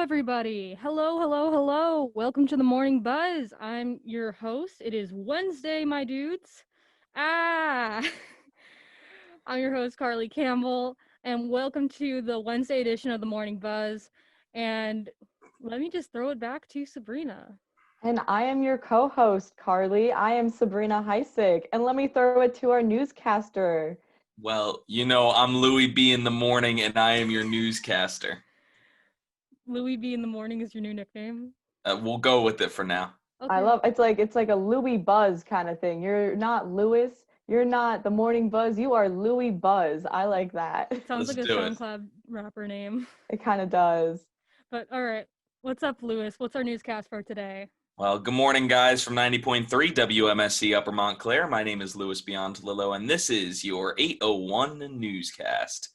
everybody. Hello, hello, hello. Welcome to the Morning Buzz. I'm your host. It is Wednesday, my dudes. Ah, I'm your host, Carly Campbell, and welcome to the Wednesday edition of the Morning Buzz. And let me just throw it back to Sabrina. And I am your co-host, Carly. I am Sabrina Heisig. And let me throw it to our newscaster. Well, I'm Louis B in the morning, and I am your newscaster. Louis B in the morning is your new nickname. We'll go with it for now. Okay. I love it's like a Louis Buzz kind of thing. You're not Louis. You're not the Morning Buzz. You are Louis Buzz. I like that. Sounds Let's like a do it. SoundCloud rapper name. It kind of does. But all right, what's up, Louis? What's our newscast for today? Well, good morning, guys, from 90.3 WMSC Upper Montclair. My name is Louis Beyond Lillo, and this is your 8:01 newscast.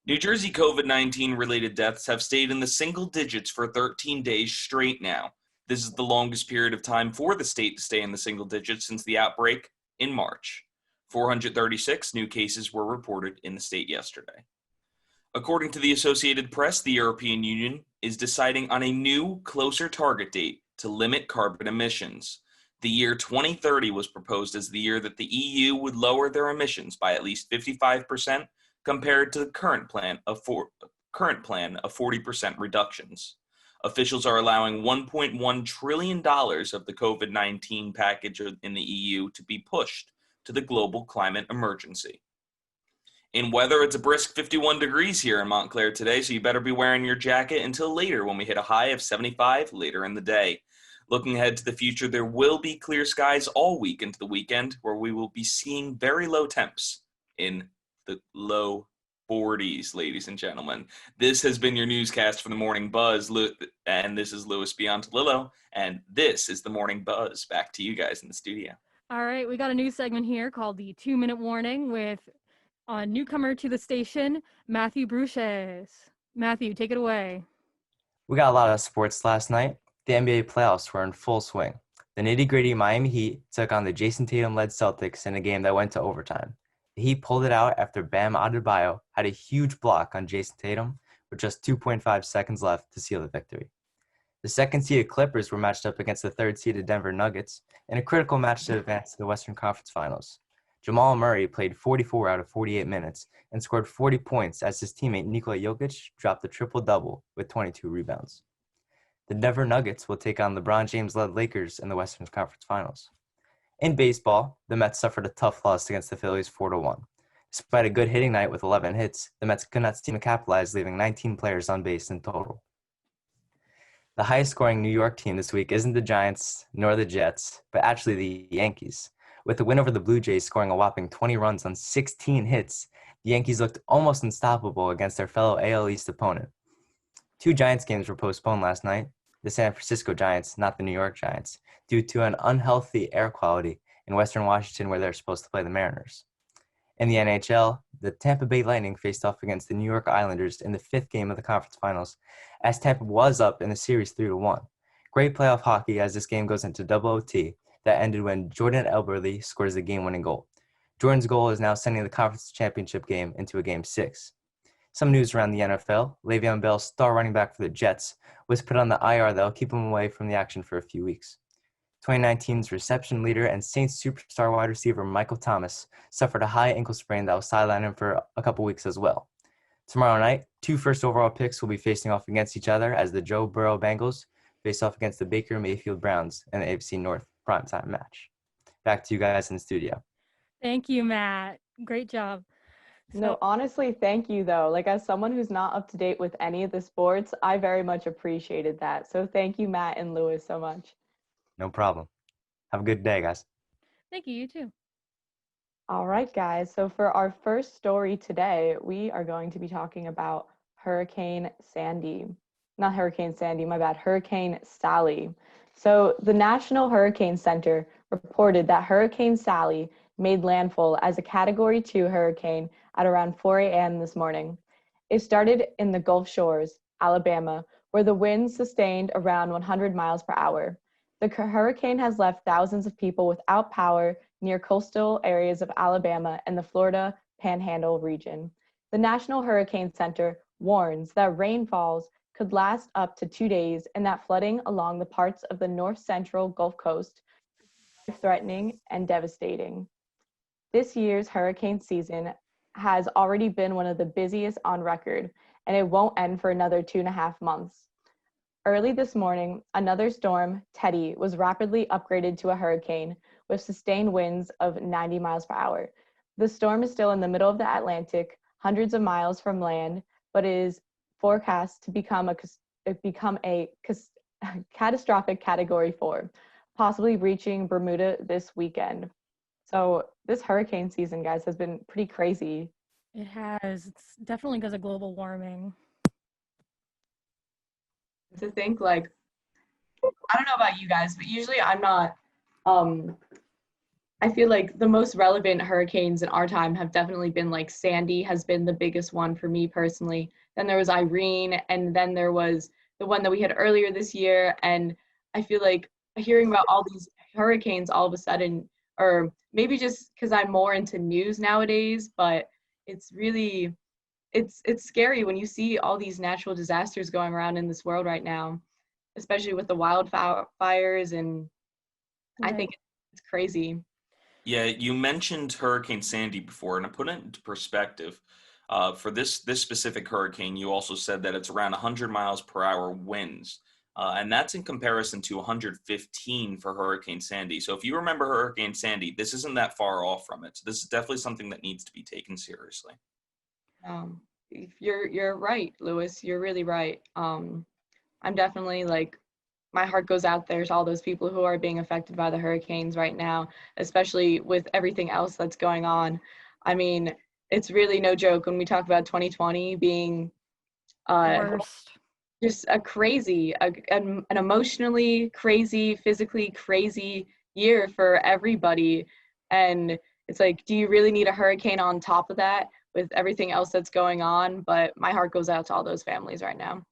New Jersey COVID-19 related deaths have stayed in the single digits for 13 days straight now. This is the longest period of time for the state to stay in the single digits since the outbreak in March. 436 new cases were reported in the state yesterday. According to the Associated Press, the European Union is deciding on a new, closer target date to limit carbon emissions. The year 2030 was proposed as the year that the EU would lower their emissions by at least 55% compared to the current plan of 40% reductions. Officials are allowing $1.1 trillion of the COVID-19 package in the EU to be pushed to the global climate emergency. In weather, it's a brisk 51 degrees here in Montclair today, so you better be wearing your jacket until later when we hit a high of 75 later in the day. Looking ahead to the future, there will be clear skies all week into the weekend, where we will be seeing very low temps in the low 40s, ladies and gentlemen. This has been your newscast for the Morning Buzz, and this is Louis Beyond Lillo, and this is the Morning Buzz. Back to you guys in the studio. All right, we got a new segment here called the 2-minute warning with a newcomer to the station, Matthew Bruches. Matthew, take it away. We got a lot of sports last night. The NBA playoffs were in full swing. The nitty-gritty Miami Heat took on the Jason Tatum-led Celtics in a game that went to overtime. The Heat pulled it out after Bam Adebayo had a huge block on Jason Tatum with just 2.5 seconds left to seal the victory. The second-seeded Clippers were matched up against the third-seeded Denver Nuggets in a critical match to advance to the Western Conference Finals. Jamal Murray played 44 out of 48 minutes and scored 40 points as his teammate Nikola Jokic dropped a triple-double with 22 rebounds. The Denver Nuggets will take on LeBron James-led Lakers in the Western Conference Finals. In baseball, the Mets suffered a tough loss against the Phillies 4-1. Despite a good hitting night with 11 hits, the Mets could not seem to capitalize, leaving 19 players on base in total. The highest-scoring New York team this week isn't the Giants nor the Jets, but actually the Yankees. With the win over the Blue Jays scoring a whopping 20 runs on 16 hits, the Yankees looked almost unstoppable against their fellow AL East opponent. 2 Giants games were postponed last night, the San Francisco Giants, not the New York Giants, due to an unhealthy air quality in Western Washington where they're supposed to play the Mariners. In the NHL, the Tampa Bay Lightning faced off against the New York Islanders in the 5th game of the conference finals, as Tampa was up in the series 3-1. Great playoff hockey as this game goes into double OT that ended when Jordan Elberle scores the game-winning goal. Jordan's goal is now sending the conference championship game into a Game 6. Some news around the NFL. Le'Veon Bell, star running back for the Jets, was put on the IR that will keep him away from the action for a few weeks. 2019's reception leader and Saints superstar wide receiver Michael Thomas suffered a high ankle sprain that will sideline him for a couple weeks as well. Tomorrow night, 2 first overall picks will be facing off against each other as the Joe Burrow Bengals face off against the Baker Mayfield Browns in the AFC North primetime match. Back to you guys in the studio. Thank you, Matt. Great job. No, honestly, thank you, though. Like, as someone who's not up to date with any of the sports, I very much appreciated that. So thank you, Matt and Louis, so much. No problem. Have a good day, guys. Thank you, you too. All right, guys. So for our first story today, we are going to be talking about Hurricane Sandy. Not Hurricane Sandy, my bad. Hurricane Sally. So the National Hurricane Center reported that Hurricane Sally made landfall as a Category 2 hurricane at around 4 a.m. this morning. It started in the Gulf Shores, Alabama, where the winds sustained around 100 miles per hour. The hurricane has left thousands of people without power near coastal areas of Alabama and the Florida Panhandle region. The National Hurricane Center warns that rainfalls could last up to 2 days, and that flooding along the parts of the north central Gulf Coast is threatening and devastating. This year's hurricane season has already been one of the busiest on record, and it won't end for another 2.5 months. Early this morning, another storm, Teddy, was rapidly upgraded to a hurricane with sustained winds of 90 miles per hour. The storm is still in the middle of the Atlantic, hundreds of miles from land, but it is forecast to become a catastrophic Category 4, possibly reaching Bermuda this weekend. So this hurricane season, guys, has been pretty crazy. It has. It's definitely because of global warming. To think, like, I don't know about you guys, but usually I'm not, I feel like the most relevant hurricanes in our time have definitely been like Sandy has been the biggest one for me personally. Then there was Irene, and then there was the one that we had earlier this year. And I feel like hearing about all these hurricanes all of a sudden, or maybe just because I'm more into news nowadays, but it's really, it's scary when you see all these natural disasters going around in this world right now, especially with the wildfires, and I think it's crazy. Yeah, you mentioned Hurricane Sandy before, and to put it into perspective, for this specific hurricane, you also said that it's around 100 miles per hour winds, and that's in comparison to 115 for Hurricane Sandy. So if you remember Hurricane Sandy, this isn't that far off from it. So this is definitely something that needs to be taken seriously. You're right, Lewis. You're really right. I'm definitely like, my heart goes out there to all those people who are being affected by the hurricanes right now, especially with everything else that's going on. I mean, it's really no joke when we talk about 2020 being Worst. just a crazy, an emotionally crazy, physically crazy year for everybody. And it's like, do you really need a hurricane on top of that with everything else that's going on? But my heart goes out to all those families right now.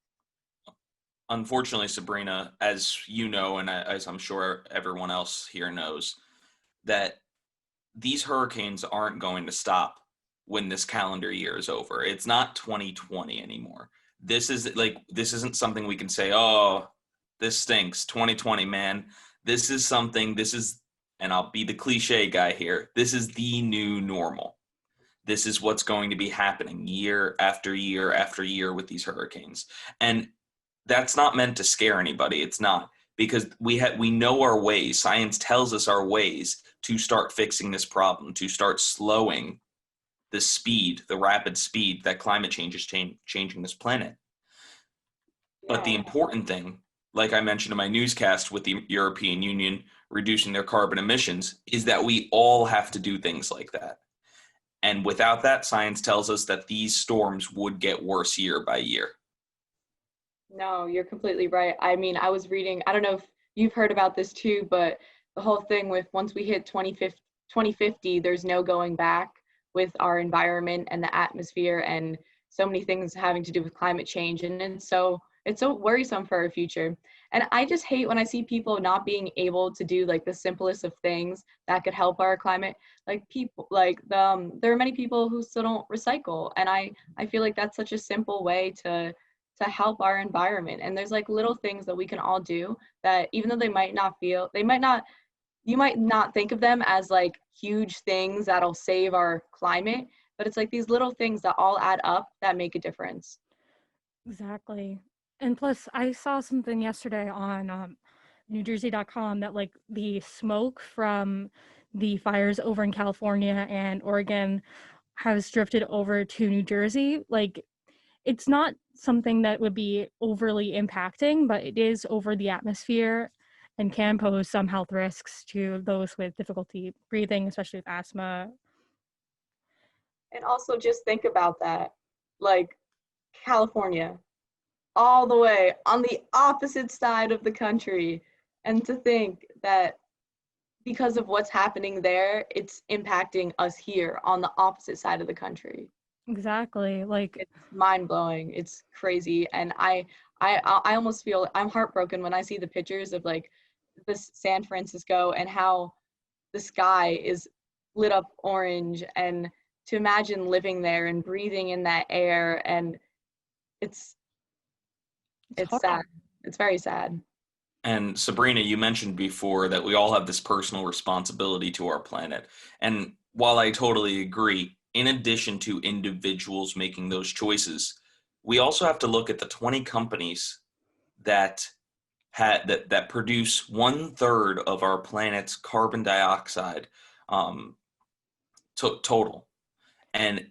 Unfortunately, Sabrina, as you know, and as I'm sure everyone else here knows, that these hurricanes aren't going to stop when this calendar year is over. It's not 2020 anymore. This isn't something we can say, oh, this stinks, 2020, man. And I'll be the cliche guy here, this is the new normal. This is what's going to be happening year after year after year with these hurricanes. And that's not meant to scare anybody. It's not, because we know our ways. Science tells us our ways to start fixing this problem, to start slowing the rapid speed that climate change is changing this planet. But the important thing, like I mentioned in my newscast with the European Union reducing their carbon emissions, is that we all have to do things like that. And without that, science tells us that these storms would get worse year by year. No, you're completely right. I mean, I was reading, I don't know if you've heard about this too, but the whole thing with once we hit 2050, there's no going back with our environment and the atmosphere and so many things having to do with climate change. And it's so worrisome for our future. And I just hate when I see people not being able to do like the simplest of things that could help our climate. Like there are many people who still don't recycle. And I feel like that's such a simple way to help our environment. And there's like little things that we can all do that, even though you might not think of them as like huge things that'll save our climate, but it's like these little things that all add up that make a difference. Exactly. And plus, I saw something yesterday on NewJersey.com that like the smoke from the fires over in California and Oregon has drifted over to New Jersey. Like, it's not something that would be overly impacting, but it is over the atmosphere and can pose some health risks to those with difficulty breathing, especially with asthma. And also just think about that, like California, all the way on the opposite side of the country. And to think that because of what's happening there, it's impacting us here on the opposite side of the country. Exactly. Like, it's mind-blowing. It's crazy. And I almost feel I'm heartbroken when I see the pictures of like this San Francisco and how the sky is lit up orange, and to imagine living there and breathing in that air. And it's It's hard. sad. It's very sad. And Sabrina, you mentioned before that we all have this personal responsibility to our planet. And while I totally agree, in addition to individuals making those choices, we also have to look at the 20 companies that that produce 1/3 of our planet's carbon dioxide um, total. And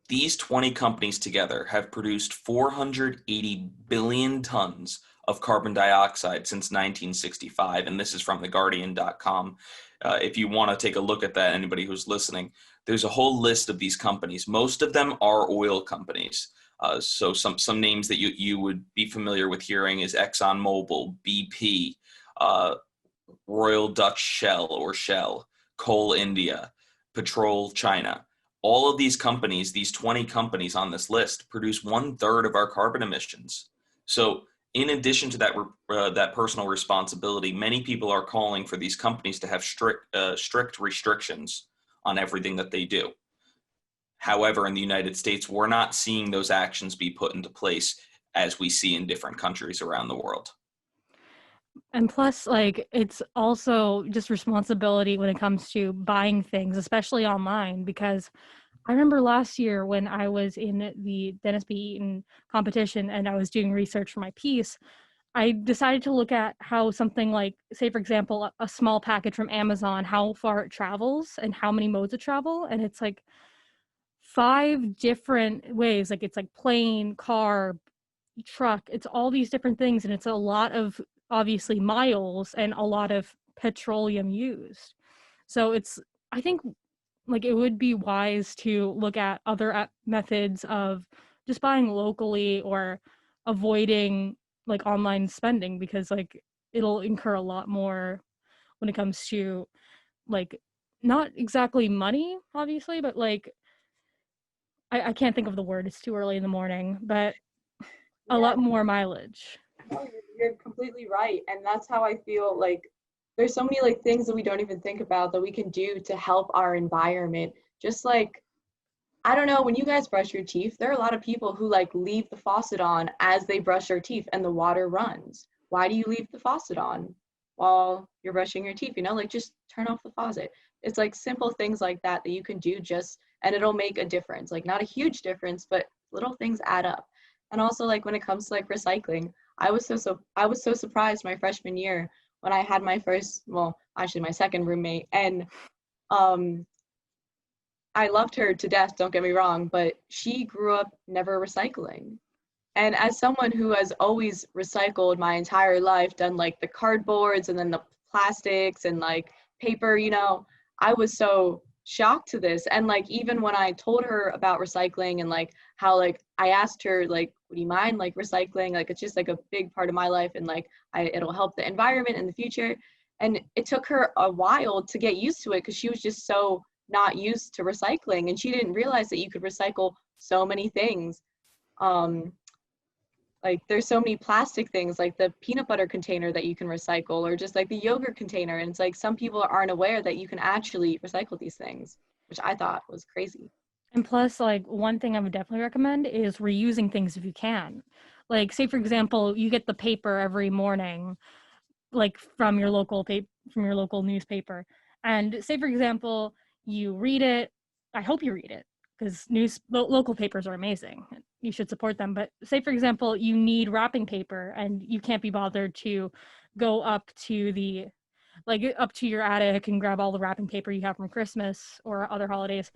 these 20 companies together have produced 480 billion tons of carbon dioxide since 1965. And this is from theguardian.com. If you want to take a look at that, anybody who's listening, there's a whole list of these companies. Most of them are oil companies. So some names that you would be familiar with hearing is ExxonMobil, BP, Royal Dutch Shell or Shell, Coal India, Petrol China. All of these companies, these 20 companies on this list, produce 1/3 of our carbon emissions. So in addition to that personal responsibility, many people are calling for these companies to have strict restrictions on everything that they do. However, in the United States, we're not seeing those actions be put into place as we see in different countries around the world. And plus, like, it's also just responsibility when it comes to buying things, especially online, because I remember last year when I was in the Dennis B. Eaton competition and I was doing research for my piece, I decided to look at how something like, say, for example, a small package from Amazon, how far it travels and how many modes of travel. And it's like 5 different ways. Like, it's like plane, car, truck. It's all these different things. And it's a lot of, obviously, miles and a lot of petroleum used. So it's, I think, like, it would be wise to look at other methods of just buying locally or avoiding like online spending, because like it'll incur a lot more when it comes to like not exactly money, obviously, but like I can't think of the word, it's too early in the morning, but a lot more mileage. No, you're completely right. And that's how I feel like there's so many like things that we don't even think about that we can do to help our environment. Just like, I don't know, when you guys brush your teeth, there are a lot of people who like leave the faucet on as they brush their teeth and the water runs. Why do you leave the faucet on while you're brushing your teeth? You know, like just turn off the faucet. It's like simple things like that that you can do just, and it'll make a difference. Like not a huge difference, but little things add up. And also like when it comes to like recycling, I was so surprised my freshman year when I had my first, well, actually my second roommate, and um I loved her to death, don't get me wrong, but she grew up never recycling. And as someone who has always recycled my entire life, done like the cardboards and then the plastics and like paper, you know, I was so shocked to this. And like even when I told her about recycling and like how like I asked her like, would you mind like recycling? Like it's just like a big part of my life and like it'll help the environment in the future. And it took her a while to get used to it because she was just so not used to recycling and she didn't realize that you could recycle so many things. Um, like there's so many plastic things like the peanut butter container that you can recycle or just like the yogurt container, and it's like some people aren't aware that you can actually recycle these things, which I thought was crazy. And plus, like, one thing I would definitely recommend is reusing things if you can. Like, say for example, you get the paper every morning, like from your local newspaper, and say for example you read it. I hope you read it, because local papers are amazing, you should support them. But say for example you need wrapping paper and you can't be bothered to go up to your attic and grab all the wrapping paper you have from Christmas or other holidays.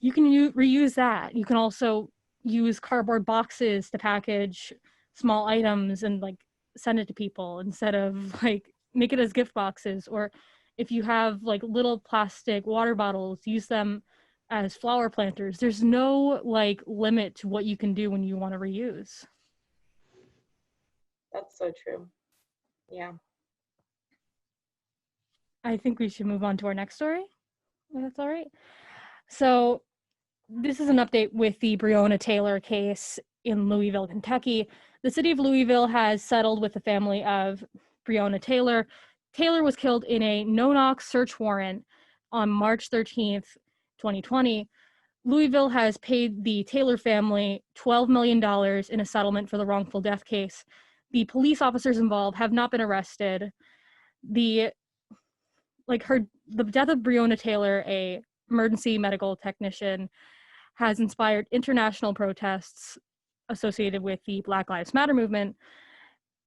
You can reuse that. You can also use cardboard boxes to package small items and like send it to people instead of like make it as gift boxes. Or if you have like little plastic water bottles, use them as flower planters. There's no like limit to what you can do when you want to reuse. That's so true. Yeah. I think we should move on to our next story, if that's all right. So this is an update with the Breonna Taylor case in Louisville, Kentucky. The city of Louisville has settled with the family of Breonna Taylor. Taylor was killed in a no-knock search warrant on March 13th, 2020. Louisville has paid the Taylor family $12 million in a settlement for the wrongful death case. the police officers involved have not been arrested. The death of Breonna Taylor, a emergency medical technician, has inspired international protests associated with the Black Lives Matter movement.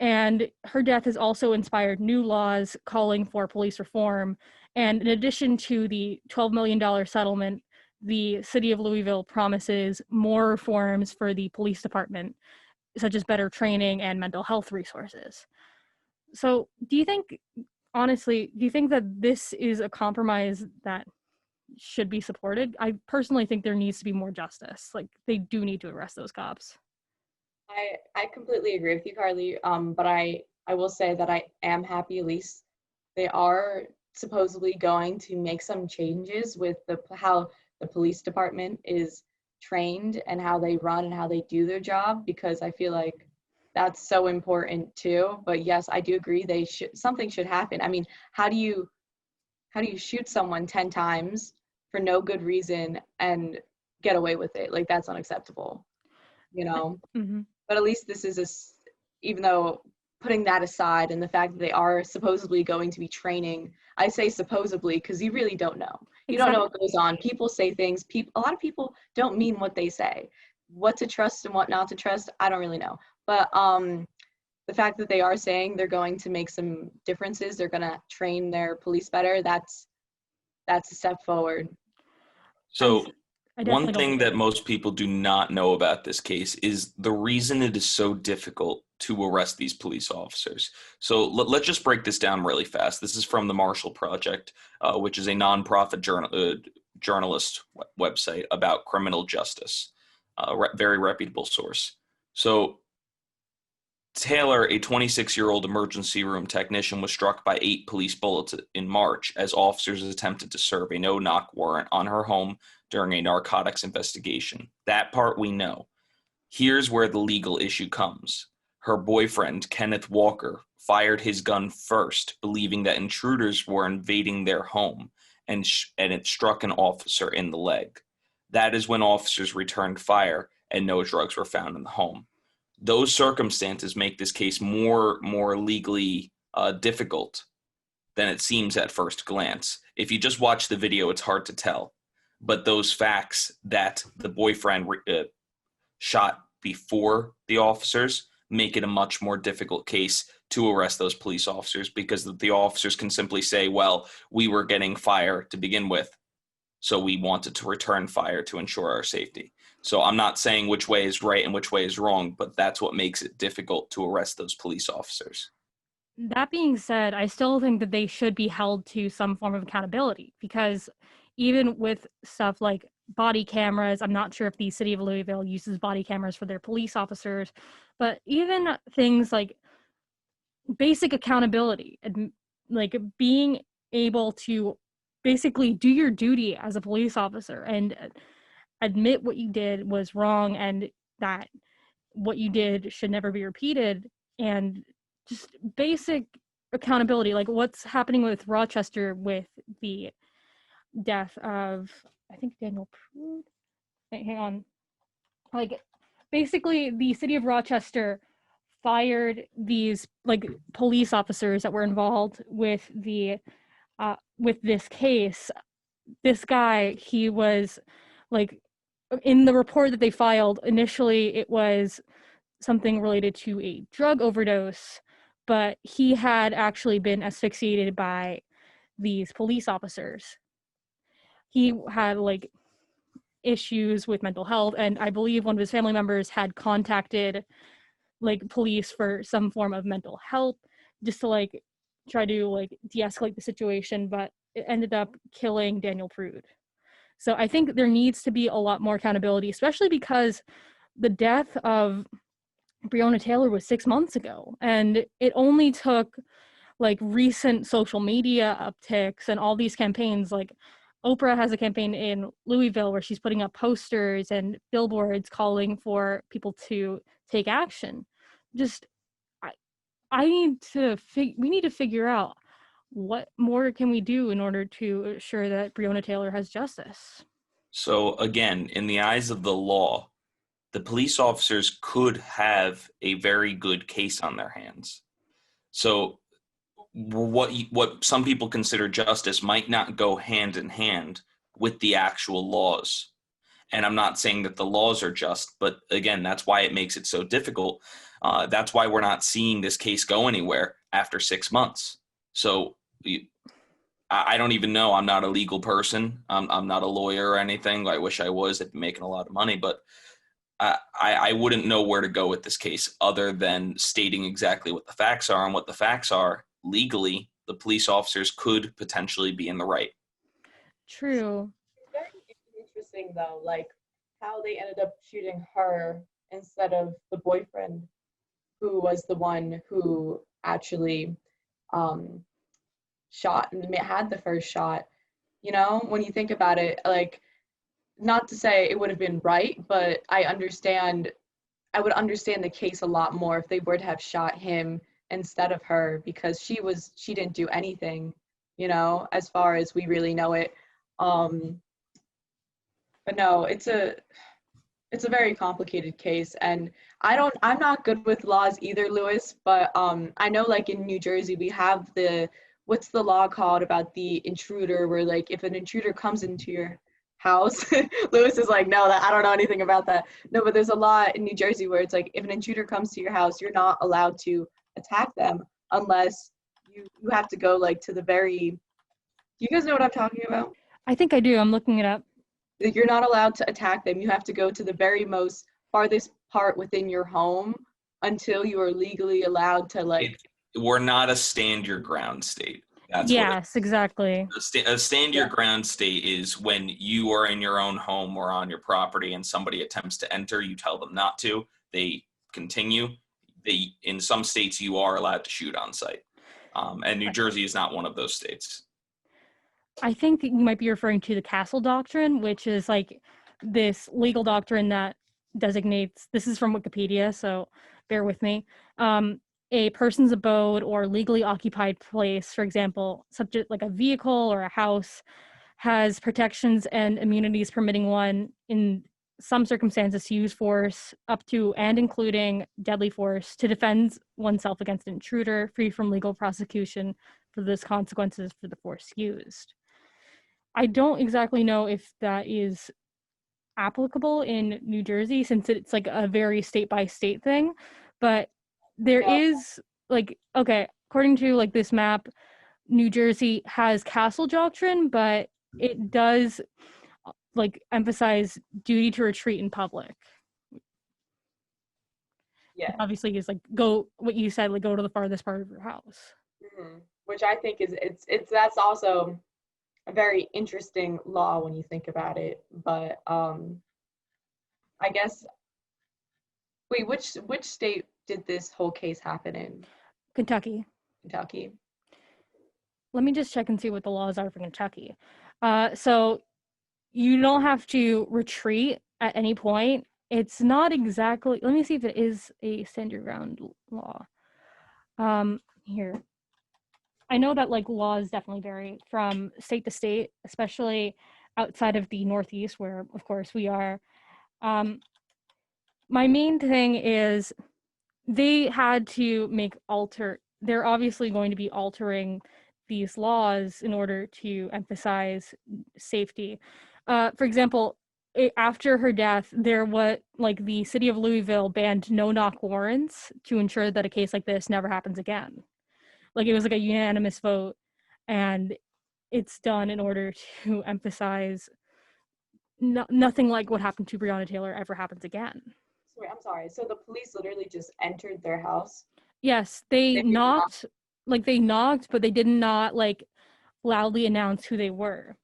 And her death has also inspired new laws calling for police reform. And in addition to the $12 million settlement, the city of Louisville promises more reforms for the police department, such as better training and mental health resources. So honestly, do you think that this is a compromise that should be supported? I personally think there needs to be more justice. Like, they do need to arrest those cops. I completely agree with you, Carly. But I will say that I am happy, at least they are supposedly going to make some changes with how the police department is trained and how they run and how they do their job, because I feel like that's so important too. But yes, I do agree something should happen. I mean, how do you shoot someone 10 times for no good reason and get away with it? Like, that's unacceptable, you know? Mm-hmm. But at least this is even though, putting that aside and the fact that they are supposedly going to be training, I say supposedly because you really don't know. You don't know what goes on. People say things. A lot of people don't mean what they say. What to trust and what not to trust, I don't really know. But the fact that they are saying they're going to make some differences, they're going to train their police better, that's a step forward. So one thing that most people do not know about this case is the reason it is so difficult to arrest these police officers. So let's just break this down really fast. This is from the Marshall Project, which is a nonprofit journalist website about criminal justice, very reputable source. So Taylor, a 26-year-old emergency room technician, was struck by 8 police bullets in March as officers attempted to serve a no-knock warrant on her home during a narcotics investigation. That part we know. Here's where the legal issue comes. Her boyfriend, Kenneth Walker, fired his gun first, believing that intruders were invading their home, and it struck an officer in the leg. That is when officers returned fire and no drugs were found in the home. Those circumstances make this case more legally difficult than it seems at first glance. If you just watch the video, it's hard to tell. But those facts that the boyfriend shot before the officers make it a much more difficult case to arrest those police officers, because the officers can simply say, well, we were getting fire to begin with, so we wanted to return fire to ensure our safety. So I'm not saying which way is right and which way is wrong, but that's what makes it difficult to arrest those police officers. That being said, I still think that they should be held to some form of accountability, because even with stuff like body cameras, I'm not sure if the city of Louisville uses body cameras for their police officers, but even things like basic accountability, like being able to basically do your duty as a police officer and admit what you did was wrong and that what you did should never be repeated, and just basic accountability, like what's happening with Rochester with the death of, I think, Daniel Prude. Hang on. Like, basically, the city of Rochester fired these like police officers that were involved with this case. This guy, he was like, in the report that they filed initially, it was something related to a drug overdose, but he had actually been asphyxiated by these police officers. He had like issues with mental health, and I believe one of his family members had contacted like police for some form of mental help, just to like try to like de-escalate the situation, but it ended up killing Daniel Prude. So I think there needs to be a lot more accountability, especially because the death of Breonna Taylor was 6 months ago, and it only took like recent social media upticks and all these campaigns. Like, Oprah has a campaign in Louisville where she's putting up posters and billboards calling for people to take action. Just, we need to figure out what more can we do in order to ensure that Breonna Taylor has justice. So again, in the eyes of the law, the police officers could have a very good case on their hands. So what some people consider justice might not go hand in hand with the actual laws. And I'm not saying that the laws are just, but again, that's why it makes it so difficult. That's why we're not seeing this case go anywhere after 6 months. So I don't even know. I'm not a legal person. I'm not a lawyer or anything. I wish I was. I'd be making a lot of money, but I wouldn't know where to go with this case other than stating exactly what the facts are. And what the facts are, legally, the police officers could potentially be in the right. True. It's very interesting though, like how they ended up shooting her instead of the boyfriend, who was the one who actually shot and had the first shot. You know, when you think about it, like, not to say it would have been right, but I would understand the case a lot more if they were to have shot him instead of her, because she didn't do anything, you know, as far as we really know it. But no, it's a very complicated case, and I'm not good with laws either, Lewis, but I know, like, in New Jersey we have what's the law called about the intruder, where, like, if an intruder comes into your house, Lewis is like, no, I don't know anything about that. No, but there's a law in New Jersey where it's like, if an intruder comes to your house, you're not allowed to attack them unless you have to go, like, to the very, do you guys know what I'm talking about? I think I do. I'm looking it up. You're not allowed to attack them. You have to go to the very most farthest part within your home until you are legally allowed to, like. We're not a stand your ground state. That's yes, exactly. A stand your ground state is when you are in your own home or on your property and somebody attempts to enter, you tell them not to. They continue. In some states, you are allowed to shoot on site. And New Jersey is not one of those states. I think you might be referring to the Castle Doctrine, which is like this legal doctrine that designates, this is from Wikipedia, so bear with me, a person's abode or legally occupied place, for example, subject like a vehicle or a house, has protections and immunities permitting one in some circumstances to use force up to and including deadly force to defend oneself against an intruder, free from legal prosecution for those consequences for the force used. I don't exactly know if that is applicable in New Jersey, since it's like a very state by state thing, but there is, like, okay, according to like this map, New Jersey has Castle Doctrine, but it does like emphasize duty to retreat in public. Yeah. Obviously is like, go, what you said, like, go to the farthest part of your house. Mm-hmm. Which I think is that's also a very interesting law when you think about it. But I guess, wait, which state did this whole case happen in? Kentucky. Kentucky. Let me just check and see what the laws are for Kentucky. So you don't have to retreat at any point. It's not exactly, let me see if it is a stand your ground law. Here. I know that like laws definitely vary from state to state, especially outside of the Northeast, where of course we are. My main thing is they had to they're obviously going to be altering these laws in order to emphasize safety. For example, after her death, the city of Louisville banned no-knock warrants to ensure that a case like this never happens again. Like, it was like a unanimous vote, and it's done in order to emphasize nothing like what happened to Breonna Taylor ever happens again. Sorry, I'm sorry. So the police literally just entered their house? Yes, they knocked, but they did not like loudly announce who they were.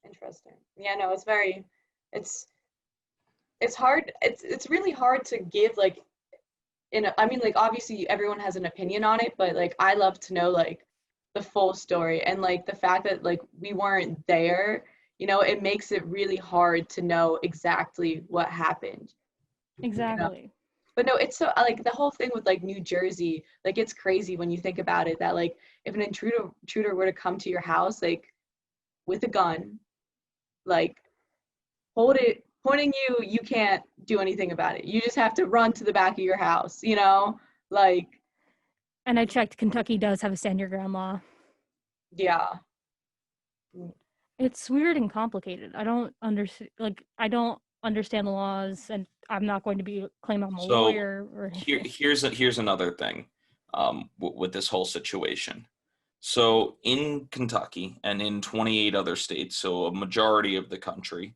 Interesting. Yeah, no, it's hard. It's really hard to give, like, I mean, like, obviously everyone has an opinion on it, but like, I love to know like the full story, and like the fact that like we weren't there, you know, it makes it really hard to know exactly what happened. Exactly. You know? But no, it's so, like, the whole thing with like New Jersey, like, it's crazy when you think about it, that like if an intruder were to come to your house, like, with a gun, like, hold it pointing you can't do anything about it. You just have to run to the back of your house, you know? Like, And I checked, Kentucky does have a stand your ground law. yeah. It's weird and complicated. I don't understand the laws, and I'm not going to claim I'm a lawyer or anything. Here's another thing with this whole situation. So in Kentucky and in 28 other states, so a majority of the country,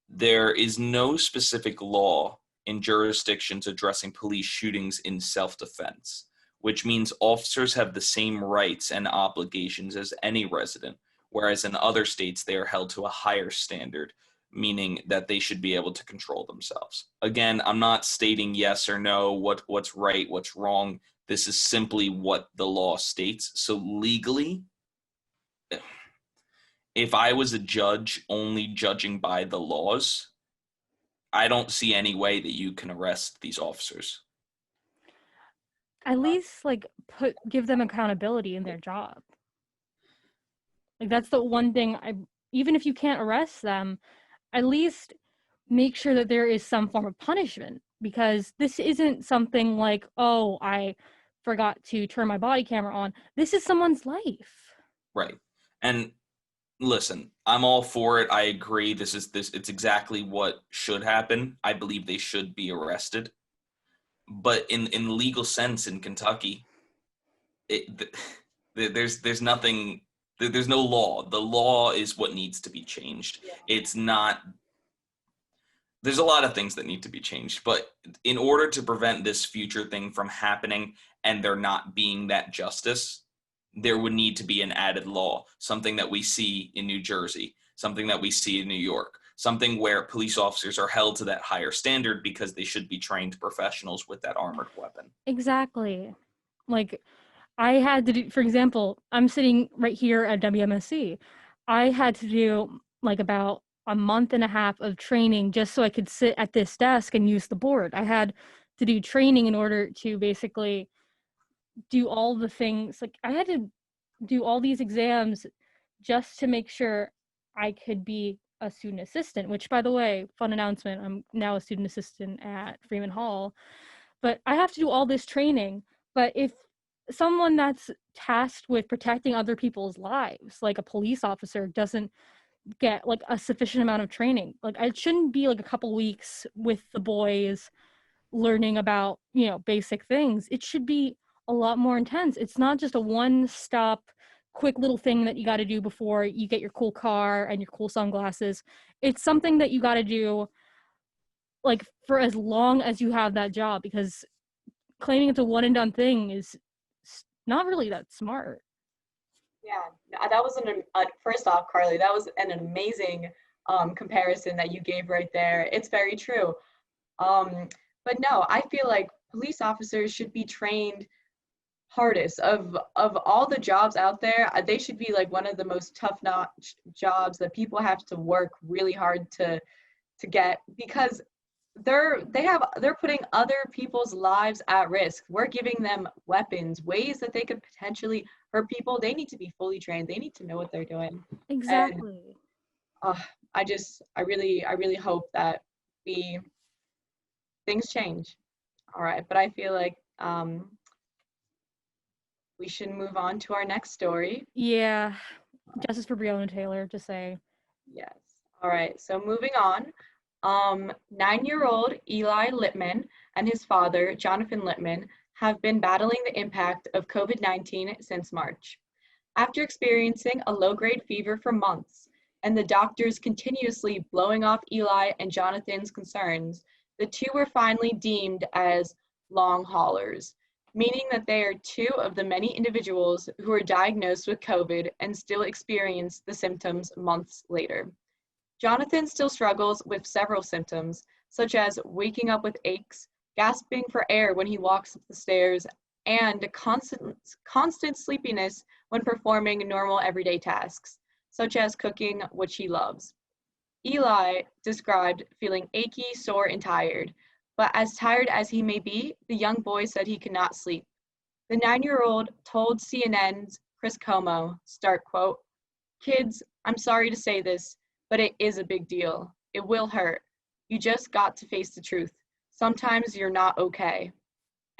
there is no specific law in jurisdictions addressing police shootings in self-defense, which means officers have the same rights and obligations as any resident, whereas in other states they are held to a higher standard, meaning that they should be able to control themselves. Again, I'm not stating yes or no, what's right, what's wrong. This is simply what the law states. So legally, if I was a judge only judging by the laws, I don't see any way that you can arrest these officers. At least give them accountability in their job. Like, that's the one thing even if you can't arrest them, at least make sure that there is some form of punishment, because this isn't something like, oh, I forgot to turn my body camera on. This is someone's life. Right. And listen, I'm all for it. I agree. It's exactly what should happen. I believe they should be arrested. But in legal sense in Kentucky, there's nothing. There's no law. The law is what needs to be changed. Yeah. It's not. There's a lot of things that need to be changed, but in order to prevent this future thing from happening and there not being that justice, there would need to be an added law, something that we see in New Jersey, something that we see in New York, something where police officers are held to that higher standard because they should be trained professionals with that armored weapon. Exactly. Like, I had to do, for example, I'm sitting right here at WMSC. I had to do about a month and a half of training just so I could sit at this desk and use the board. I had to do training in order to basically do all the things. Like, I had to do all these exams just to make sure I could be a student assistant, which, by the way, fun announcement, I'm now a student assistant at Freeman Hall. But I have to do all this training. But if someone that's tasked with protecting other people's lives, like a police officer, doesn't get a sufficient amount of training, it shouldn't be a couple weeks with the boys learning about basic things. It should be a lot more intense. It's not just a one-stop quick little thing that you got to do before you get your cool car and your cool sunglasses. It's something that you got to do for as long as you have that job, because claiming it's a one and done thing is not really that smart. Yeah, that was first off, Carly, that was an amazing comparison that you gave right there. It's very true. But no, I feel like police officers should be trained hardest of all the jobs out there. They should be one of the most tough-notch jobs that people have to work really hard to get, because they're putting other people's lives at risk. We're giving them weapons, ways that they could potentially hurt people. They need to be fully trained. They need to know what they're doing. Exactly. And, I really hope that things change. All right, but I feel like we should move on to our next story. Yeah, justice for Breonna Taylor, to say. Yes. All right, so moving on. 9-year-old Eli Littman and his father, Jonathan Littman, have been battling the impact of COVID-19 since March. After experiencing a low-grade fever for months and the doctors continuously blowing off Eli and Jonathan's concerns, the two were finally deemed as long haulers, meaning that they are two of the many individuals who are diagnosed with COVID and still experience the symptoms months later. Jonathan still struggles with several symptoms, such as waking up with aches, gasping for air when he walks up the stairs, and constant sleepiness when performing normal everyday tasks, such as cooking, which he loves. Eli described feeling achy, sore, and tired, but as tired as he may be, the young boy said he could not sleep. The 9-year-old told CNN's Chris Como, start quote, "Kids, I'm sorry to say this, but it is a big deal. It will hurt. You just got to face the truth. Sometimes you're not okay.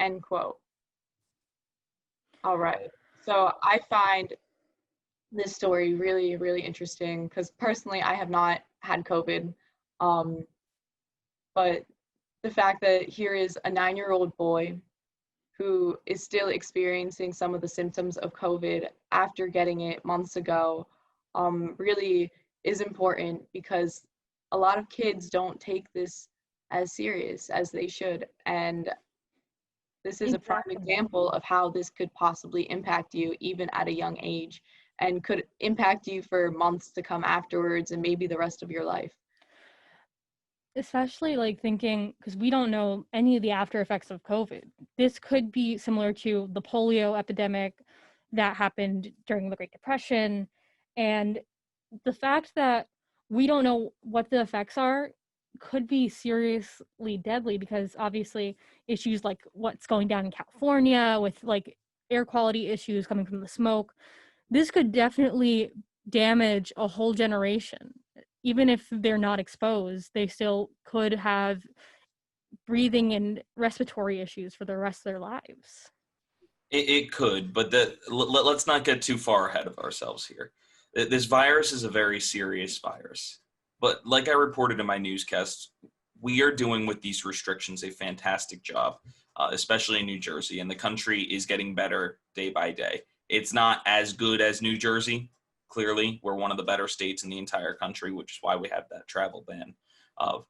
End quote. All right. So I find this story really, really interesting because personally I have not had COVID. Um, but the fact that here is a 9-year-old boy who is still experiencing some of the symptoms of COVID after getting it months ago really is important because a lot of kids don't take this as serious as they should. And this is a prime example of how this could possibly impact you even at a young age and could impact you for months to come afterwards and maybe the rest of your life. Especially like thinking, because we don't know any of the after effects of COVID. This could be similar to the polio epidemic that happened during the Great Depression. And the fact that we don't know what the effects are could be seriously deadly because obviously issues like what's going down in California with like air quality issues coming from the smoke, this could definitely damage a whole generation. Even if they're not exposed, they still could have breathing and respiratory issues for the rest of their lives. It could, but let's not get too far ahead of ourselves here. This virus is a very serious virus. But like I reported in my newscast, we are doing with these restrictions a fantastic job, especially in New Jersey, and the country is getting better day by day. It's not as good as New Jersey. Clearly, we're one of the better states in the entire country, which is why we have that travel ban of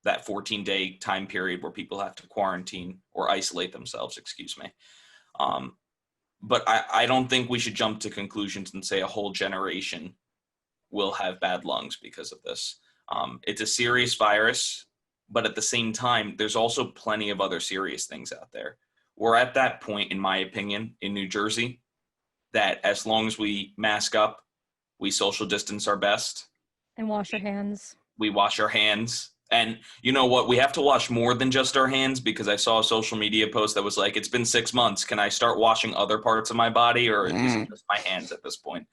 that 14-day time period where people have to quarantine or isolate themselves, excuse me. But I don't think we should jump to conclusions and say a whole generation will have bad lungs because of this. It's a serious virus, but at the same time, there's also plenty of other serious things out there. We're at that point, in my opinion, in New Jersey, that as long as we mask up, we social distance our best. And wash your hands. We wash our hands. And you know what? We have to wash more than just our hands because I saw a social media post that was like, it's been 6 months. Can I start washing other parts of my body or is it just my hands at this point?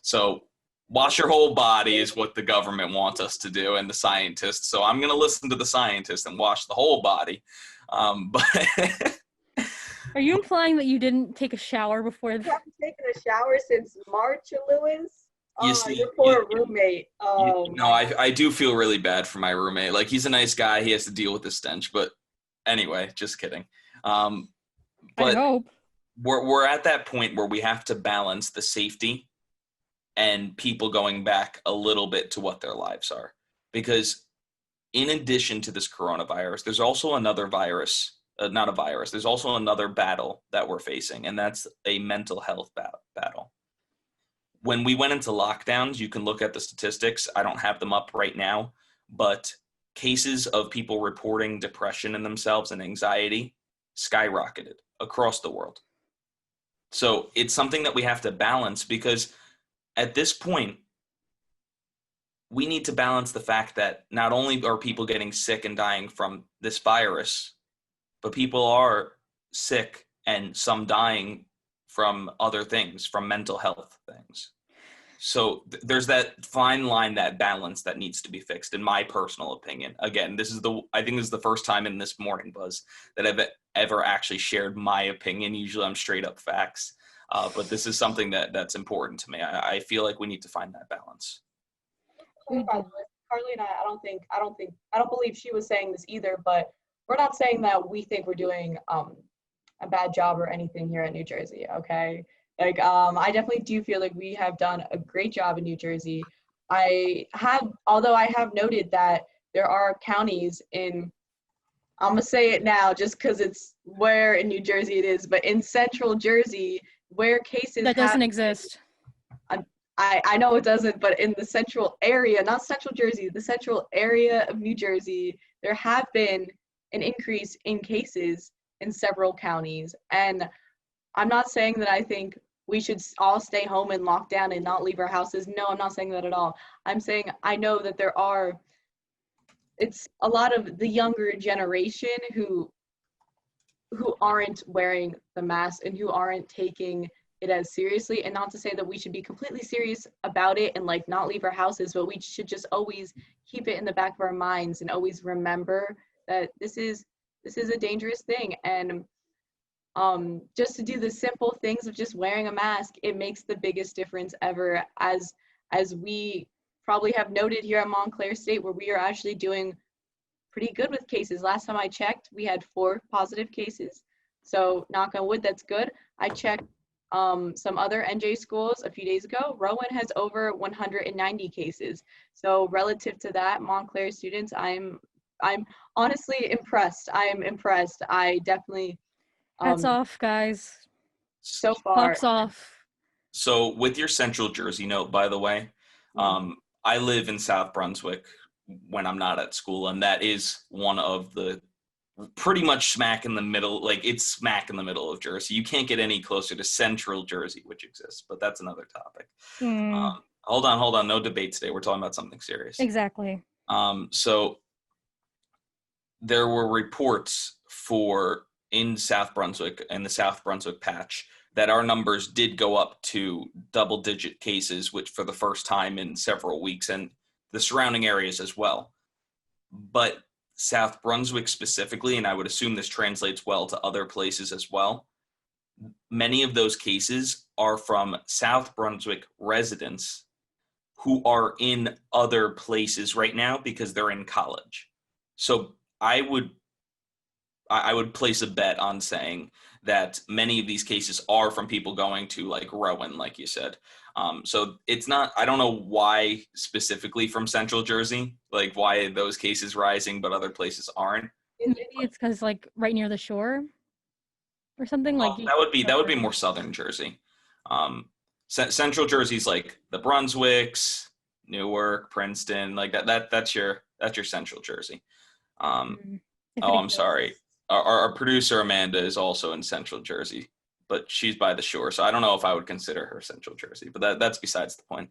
So wash your whole body is what the government wants us to do and the scientists. So I'm going to listen to the scientists and wash the whole body. But Are you implying that you didn't take a shower before? I haven't taken a shower since March, Lewis. You see, your poor roommate. I do feel really bad for my roommate. Like, he's a nice guy. He has to deal with the stench. But anyway, just kidding. But I hope. We're at that point where we have to balance the safety and people going back a little bit to what their lives are. Because in addition to this coronavirus, there's also another virus, not a virus, there's also another battle that we're facing, and that's a mental health battle. When we went into lockdowns, you can look at the statistics. I don't have them up right now, but cases of people reporting depression in themselves and anxiety skyrocketed across the world. So it's something that we have to balance because at this point, we need to balance the fact that not only are people getting sick and dying from this virus, but people are sick and some dying from other things, from mental health things. So there's that fine line, that balance that needs to be fixed, in my personal opinion. Again, I think this is the first time in this Morning Buzz that I've ever actually shared my opinion. Usually I'm straight up facts, but this is something that's important to me. I feel like we need to find that balance. Carly and I don't believe she was saying this either, but we're not saying that we think we're doing a bad job or anything here at New Jersey, okay? Like, I definitely do feel like we have done a great job in New Jersey. Although I have noted that there are counties I'm gonna say it now just because it's where in New Jersey it is, but in central Jersey, where cases that doesn't exist. I know it doesn't, but in the central area, not central Jersey, the central area of New Jersey, there have been an increase in cases in several counties. And I'm not saying that I think we should all stay home and lock down and not leave our houses. No, I'm not saying that at all. I'm saying I know that it's a lot of the younger generation who aren't wearing the mask and who aren't taking it as seriously, and not to say that we should be completely serious about it and like not leave our houses, but we should just always keep it in the back of our minds and always remember that this is a dangerous thing. And just to do the simple things of just wearing a mask, it makes the biggest difference ever, as we probably have noted here at Montclair State, where we are actually doing pretty good with cases. Last time I checked, we had 4 positive cases. So knock on wood, that's good. I checked some other NJ schools a few days ago. Rowan has over 190 cases. So relative to that, Montclair students, I'm honestly impressed. I am impressed. I definitely Hats off, guys. so far. Pops off. So with your Central Jersey note, by the way, I live in South Brunswick when I'm not at school, and that is one of the pretty much smack in the middle, like it's smack in the middle of Jersey. You can't get any closer to Central Jersey, which exists, but that's another topic. Hold on. No debate today. We're talking about something serious. Exactly. So there were reports in South Brunswick and the South Brunswick patch that our numbers did go up to double-digit cases, which for the first time in several weeks, and the surrounding areas as well. But South Brunswick specifically, and I would assume this translates well to other places as well, many of those cases are from South Brunswick residents who are in other places right now because they're in college. So I would place a bet on saying that many of these cases are from people going to like Rowan, like you said. So it's not, I don't know why specifically from Central Jersey, like why those cases rising, but other places aren't. Maybe it's because like right near the shore or something. Like that would be more Southern Jersey. Central Jersey's like the Brunswicks, Newark, Princeton, like that's your Central Jersey. I'm sorry. Our producer Amanda is also in Central Jersey, but she's by the shore, so I don't know if I would consider her Central Jersey, but that's besides the point.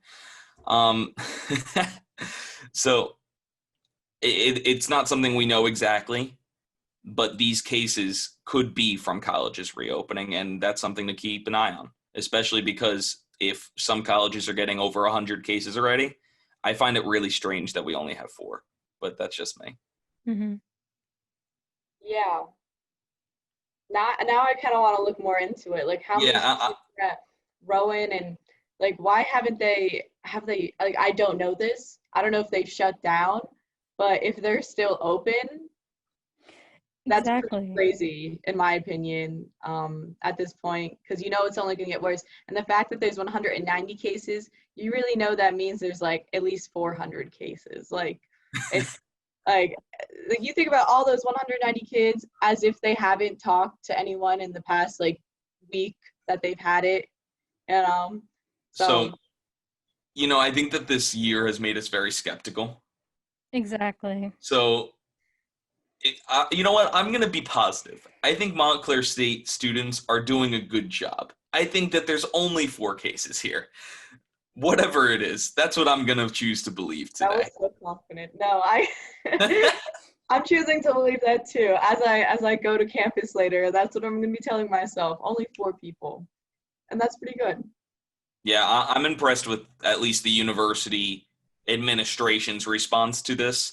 So it's not something we know exactly, but these cases could be from colleges reopening, and that's something to keep an eye on, especially because if some colleges are getting over 100 cases already, I find it really strange that we only have 4, but that's just me. Mm-hmm. Yeah. Now I kind of want to look more into it. Like how many at Rowan, and like why have they like, I don't know this. I don't know if they've shut down, but if they're still open, that's exactly crazy in my opinion at this point, because it's only going to get worse. And the fact that there's 190 cases, you really know that means there's like at least 400 cases. Like it's like you think about all those 190 kids as if they haven't talked to anyone in the past like week that they've had it, So I think that this year has made us very skeptical. Exactly. So you know what? I'm going to be positive. I think Montclair State students are doing a good job. I think that there's only 4 cases here. Whatever it is, that's what I'm going to choose to believe today. That was so confident. No, I'm choosing to believe that too. As I go to campus later, that's what I'm going to be telling myself. Only 4 people. And that's pretty good. Yeah, I'm impressed with at least the university administration's response to this,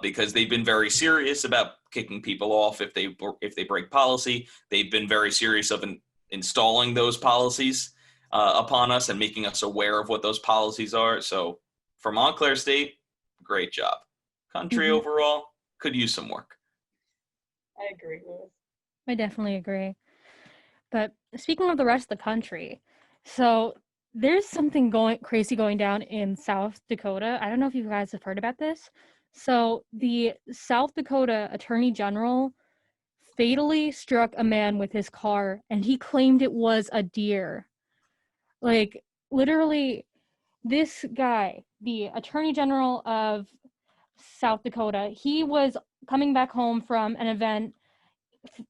because they've been very serious about kicking people off if they break policy. They've been very serious of installing those policies upon us and making us aware of what those policies are. So for Montclair State, great job. Country overall could use some work. I agree, Lewis. I definitely agree. But speaking of the rest of the country, so there's something crazy going down in South Dakota. I don't know if you guys have heard about this. So the South Dakota Attorney General fatally struck a man with his car, and he claimed it was a deer. Like, literally, this guy, the Attorney General of South Dakota, he was coming back home from an event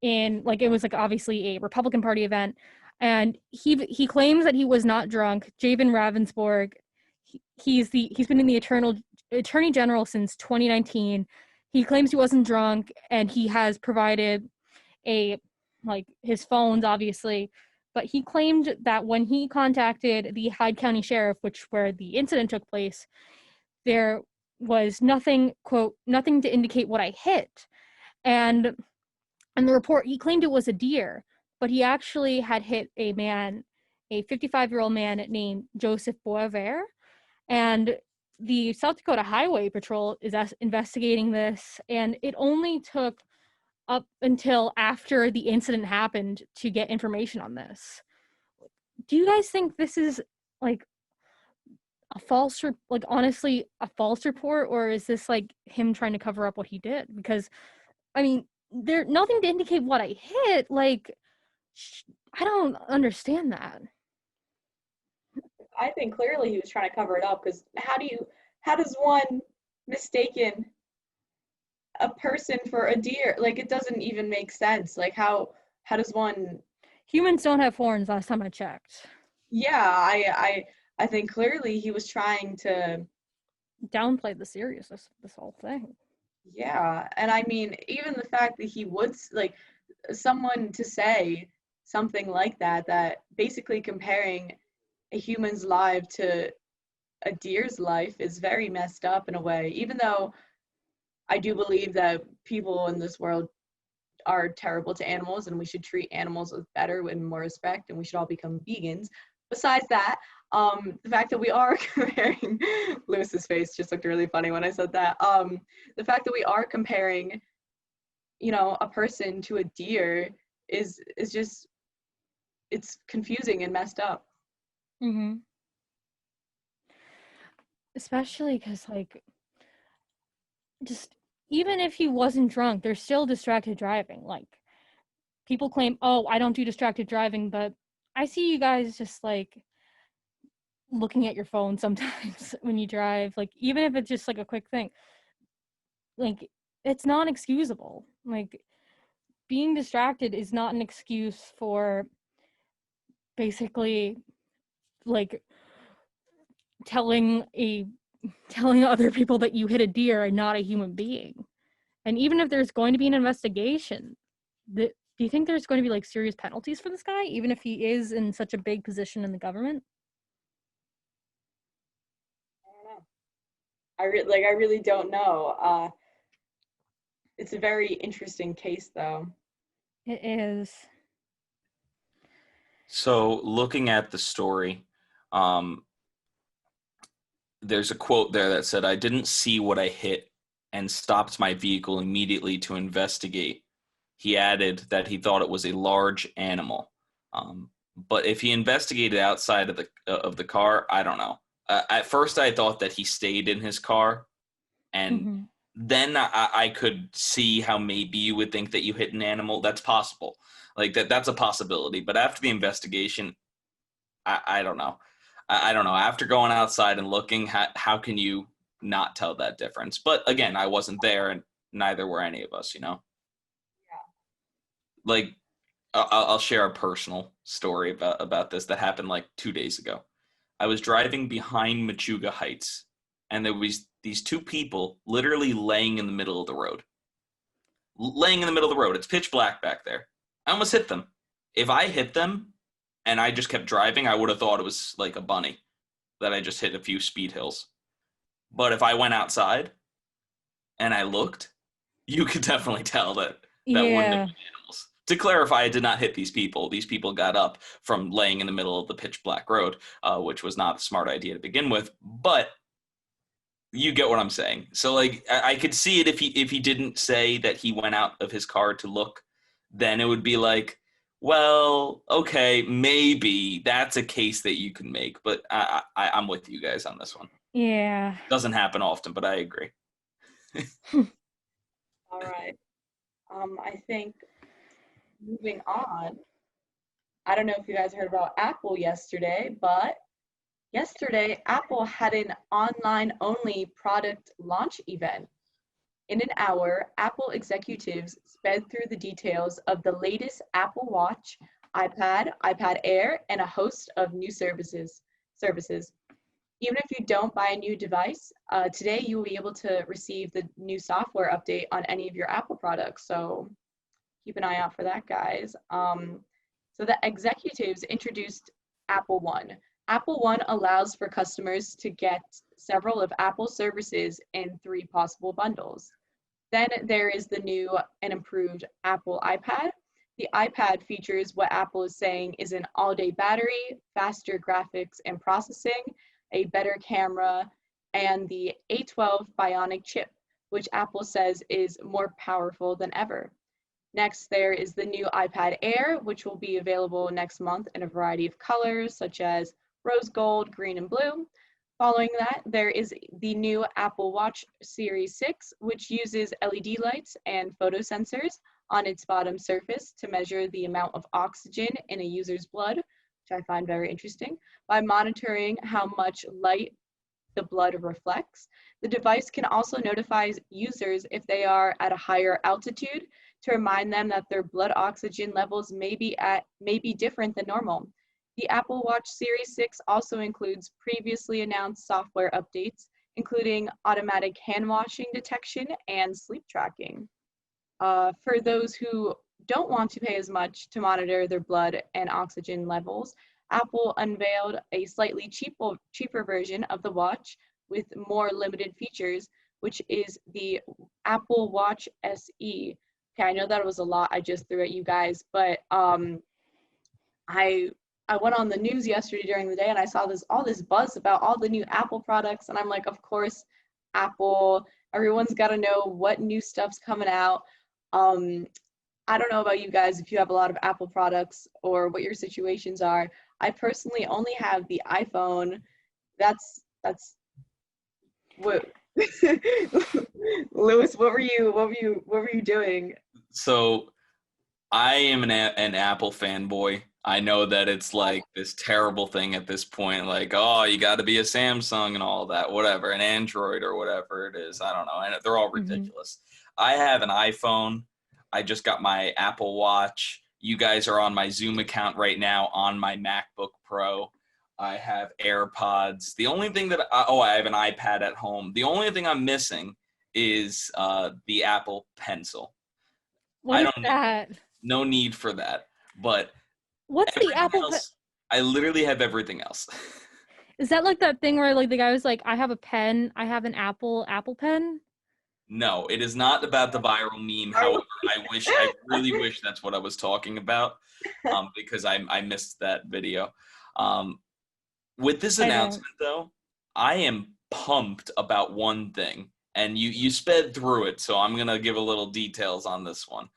it was like obviously a Republican Party event, and he claims that he was not drunk. Javen Ravensborg, he's been in the Attorney General since 2019. He claims he wasn't drunk, and he has provided his phones, obviously, but he claimed that when he contacted the Hyde County Sheriff, where the incident took place, there was nothing, quote, nothing to indicate what I hit. And in the report, he claimed it was a deer, but he actually had hit a man, a 55-year-old man named Joseph Boisvert. And the South Dakota Highway Patrol is investigating this, and it only took up until after the incident happened to get information on this. Do you guys think this is like honestly a false report, or is this like him trying to cover up what he did? Because I mean, there's nothing to indicate what I hit. Like, I don't understand that. I think clearly he was trying to cover it up, because how does one mistaken a person for a deer? Like, it doesn't even make sense. Like, how does one? Humans don't have horns, last time I checked. Yeah, I think clearly he was trying to downplay the seriousness of this whole thing. Yeah, and I mean, even the fact that he would, like, someone to say something like that basically comparing a human's life to a deer's life is very messed up in a way, even though I do believe that people in this world are terrible to animals and we should treat animals with better and more respect, and we should all become vegans. Besides that, the fact that we are comparing, Lewis's face just looked really funny when I said that. The fact that we are comparing, a person to a deer is just, it's confusing and messed up. Mm-hmm. Especially because, like, just even if he wasn't drunk, there's still distracted driving. Like, people claim, oh, I don't do distracted driving, but I see you guys just, like, looking at your phone sometimes when you drive. Like, even if it's just, like, a quick thing. Like, it's not excusable. Like, being distracted is not an excuse for basically, like, telling other people that you hit a deer and not a human being. And even if there's going to be an investigation, do you think there's going to be, like, serious penalties for this guy, even if he is in such a big position in the government? I don't know. I really don't know. It's a very interesting case, though. It is. So, looking at the story, there's a quote there that said, "I didn't see what I hit and stopped my vehicle immediately to investigate." He added that he thought it was a large animal. But if he investigated outside of the car, I don't know. At first, I thought that he stayed in his car, and then I could see how maybe you would think that you hit an animal. That's possible. Like, that's a possibility. But after the investigation, I don't know. I don't know. After going outside and looking, how can you not tell that difference? But again, I wasn't there, and neither were any of us, Yeah. Like, I'll share a personal story about this that happened like 2 days ago. I was driving behind Machuga Heights, and there was these two people literally laying in the middle of the road. Laying in the middle of the road. It's pitch black back there. I almost hit them. If I hit them and I just kept driving, I would have thought it was like a bunny that I just hit a few speed hills. But if I went outside and I looked, you could definitely tell that wouldn't have been animals. To clarify, I did not hit these people. These people got up from laying in the middle of the pitch black road, which was not a smart idea to begin with. But you get what I'm saying. So, like, I could see it if he didn't say that he went out of his car to look. Then it would be like, well, okay, maybe that's a case that you can make. But I'm with you guys on this one. Yeah. Doesn't happen often, but I agree. All right. I think moving on, I don't know if you guys heard about Apple yesterday, but yesterday Apple had an online-only product launch event. In an hour, Apple executives sped through the details of the latest Apple Watch, iPad, iPad Air, and a host of new services. Even if you don't buy a new device, today you will be able to receive the new software update on any of your Apple products. So keep an eye out for that, guys. So the executives introduced Apple One. Apple One allows for customers to get several of Apple's services in 3 possible bundles. Then there is the new and improved Apple iPad. The iPad features what Apple is saying is an all-day battery, faster graphics and processing, a better camera, and the A12 Bionic chip, which Apple says is more powerful than ever. Next, there is the new iPad Air, which will be available next month in a variety of colors, such as rose gold, green, and blue. Following that, there is the new Apple Watch Series 6, which uses LED lights and photo sensors on its bottom surface to measure the amount of oxygen in a user's blood, which I find very interesting, by monitoring how much light the blood reflects. The device can also notify users if they are at a higher altitude to remind them that their blood oxygen levels may be different than normal. The Apple Watch Series 6 also includes previously announced software updates, including automatic hand washing detection and sleep tracking. For those who don't want to pay as much to monitor their blood and oxygen levels, Apple unveiled a slightly cheaper version of the watch with more limited features, which is the Apple Watch SE. Okay, I know that was a lot I just threw at you guys, but I went on the news yesterday during the day and I saw all this buzz about all the new Apple products, and I'm like, of course, Apple, everyone's got to know what new stuff's coming out. I don't know about you guys if you have a lot of Apple products or what your situations are. I personally only have the iPhone. That's what Lewis, what were you doing? So I am an Apple fanboy. I know that it's like this terrible thing at this point, like, oh, you got to be a Samsung and all that, whatever, an Android or whatever it is. I don't know. And they're all ridiculous. I have an iPhone. I just got my Apple Watch. You guys are on my Zoom account right now on my MacBook Pro. I have AirPods. The only thing that I have an iPad at home. The only thing I'm missing is the Apple Pencil. What is that? No need for that. But what's the Apple? I literally have everything else. Is that like that thing where like the guy was like, I have a pen, I have an Apple pen? No, it is not about the viral meme. However, I really wish that's what I was talking about, because I missed that video. With this announcement, though, I am pumped about one thing, and you sped through it, so I'm gonna give a little details on this one.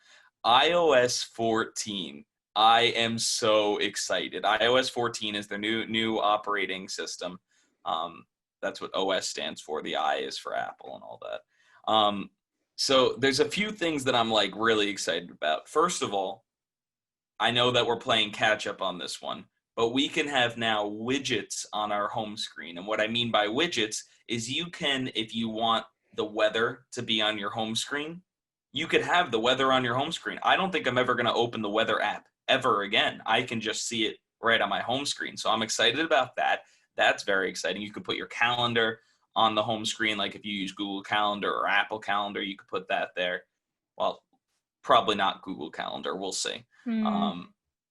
iOS 14. I am so excited. iOS 14 is the new operating system. That's what OS stands for. The I is for Apple and all that. So there's a few things that I'm like really excited about. First of all, I know that we're playing catch up on this one, but we can have now widgets on our home screen. And what I mean by widgets is you can, if you want the weather to be on your home screen, you could have the weather on your home screen. I don't think I'm ever going to open the weather app ever again. I can just see it right on my home screen. So I'm excited about that. That's very exciting. You could put your calendar on the home screen, like if you use Google Calendar or Apple Calendar, you could put that there. Well, probably not Google Calendar. We'll see.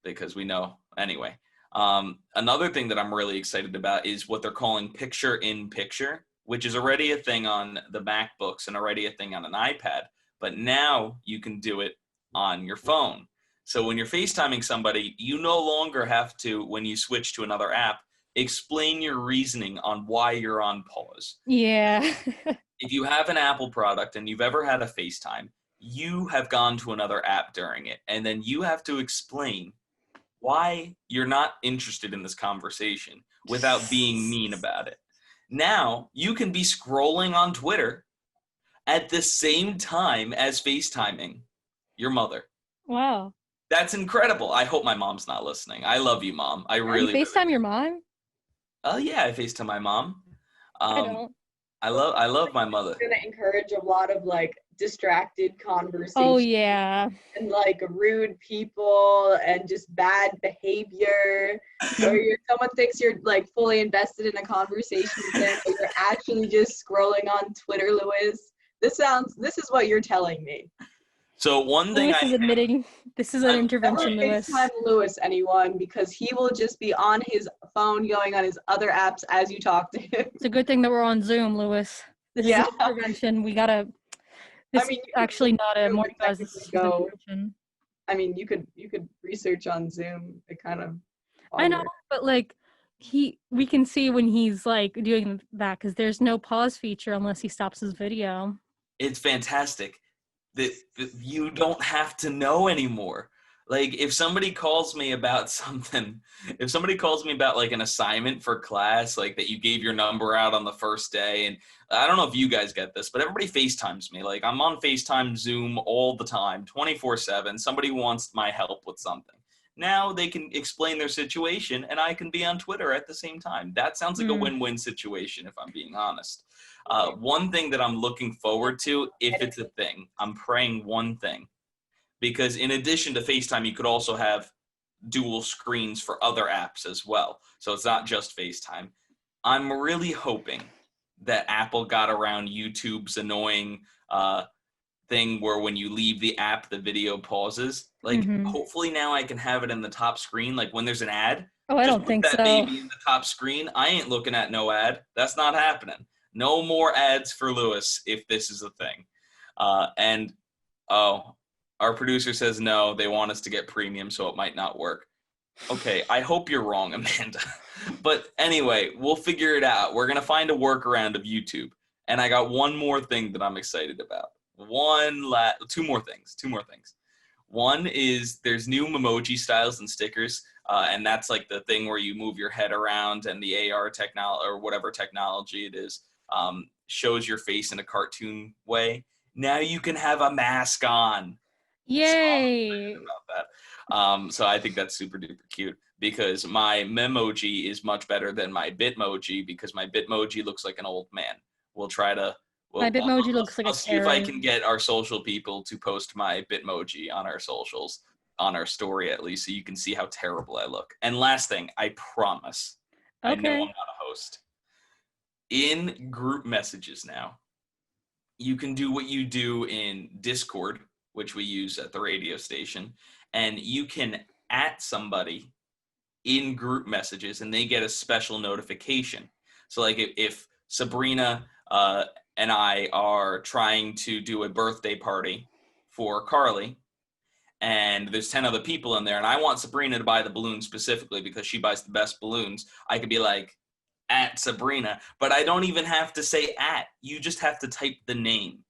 Because we know anyway. Another thing that I'm really excited about is what they're calling picture-in-picture, which is already a thing on the MacBooks and already a thing on an iPad. But now you can do it on your phone. So when you're FaceTiming somebody, you no longer have to, when you switch to another app, explain your reasoning on why you're on pause. Yeah. If you have an Apple product and you've ever had a FaceTime, you have gone to another app during it, and then you have to explain why you're not interested in this conversation without being mean about it. Now, you can be scrolling on Twitter at the same time as FaceTiming your mother. Wow. That's incredible. I hope my mom's not listening. I love you, Mom. I really you FaceTime your mom? Oh yeah, I FaceTime my mom. I don't. I love my mother. It's gonna encourage a lot of like distracted conversations. Oh yeah. And like rude people and just bad behavior. Or someone thinks you're like fully invested in a conversation with them, but you're actually just scrolling on Twitter, Lewis. This is what you're telling me. So one thing Lewis is admitting this is an intervention, Never Lewis. FaceTime Lewis, anyone, because he will just be on his phone going on his other apps as you talk to him. It's a good thing that we're on Zoom, Lewis. This is an intervention. We gotta. This is actually not a morning buzz. This is an intervention. I mean, you could research on Zoom. It kind of. I know, but like we can see when he's like doing that because there's no pause feature unless he stops his video. It's fantastic that you don't have to know anymore. Like, if somebody calls me about something, if somebody calls me about like an assignment for class, like that you gave your number out on the first day, and I don't know if you guys get this, but everybody FaceTimes me. Like, I'm on FaceTime, Zoom all the time, 24/7. Somebody wants my help with something. Now they can explain their situation, and I can be on Twitter at the same time. That sounds like a win-win situation, if I'm being honest. One thing that I'm looking forward to, if it's a thing, I'm praying one thing. Because in addition to FaceTime, you could also have dual screens for other apps as well. So it's not just FaceTime. I'm really hoping that Apple got around YouTube's annoying thing where when you leave the app, the video pauses. Like, hopefully now I can have it in the top screen. Like, when there's an ad, oh, I don't think put that so. baby in the top screen. I ain't looking at no ad. That's not happening. No more ads for Lewis if this is a thing. Our producer says no, they want us to get premium, so it might not work. Okay, I hope you're wrong, Amanda. But anyway, we'll figure it out. We're going to find a workaround of YouTube. And I got one more thing that I'm excited about. Two more things. One is there's new Memoji styles and stickers, and that's like the thing where you move your head around and the AR technology or whatever technology it is shows your face in a cartoon way. Now you can have a mask on. Yay! So about that. So I think that's super duper cute because my Memoji is much better than my Bitmoji because my Bitmoji looks like an old man. We'll try to. My Bitmoji looks like a I'll see if I can get our social people to post my Bitmoji on our socials, on our story at least, so you can see how terrible I look. And last thing, I promise, I know I'm not a host. In group messages now, you can do what you do in Discord, which we use at the radio station, and you can @ somebody in group messages and they get a special notification. So like if Sabrina and I are trying to do a birthday party for Carly and there's 10 other people in there and I want Sabrina to buy the balloons specifically because she buys the best balloons, I could be like, @ Sabrina, but I don't even have to say @ you just have to type the name.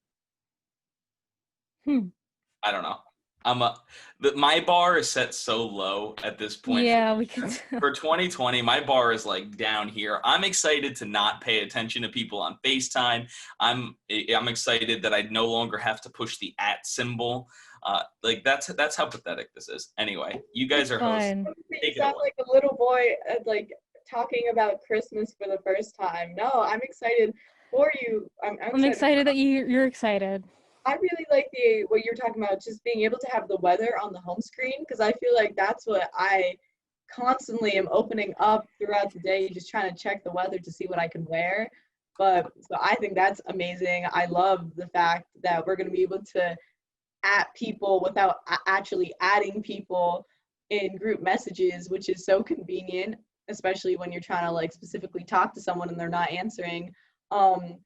I don't know. My bar is set so low at this point. Yeah, we can. For 2020, my bar is like down here. I'm excited to not pay attention to people on FaceTime. I'm excited that I no longer have to push the @ symbol. Like that's how pathetic this is. Anyway, you guys are hosts. You sound like a little boy, like talking about Christmas for the first time. No, I'm excited for you. I'm excited that you're excited. I really like what you're talking about, just being able to have the weather on the home screen, because I feel like that's what I constantly am opening up throughout the day, just trying to check the weather to see what I can wear. So I think that's amazing. I love the fact that we're going to be able to @ people without actually adding people in group messages, which is so convenient, especially when you're trying to like specifically talk to someone and they're not answering. I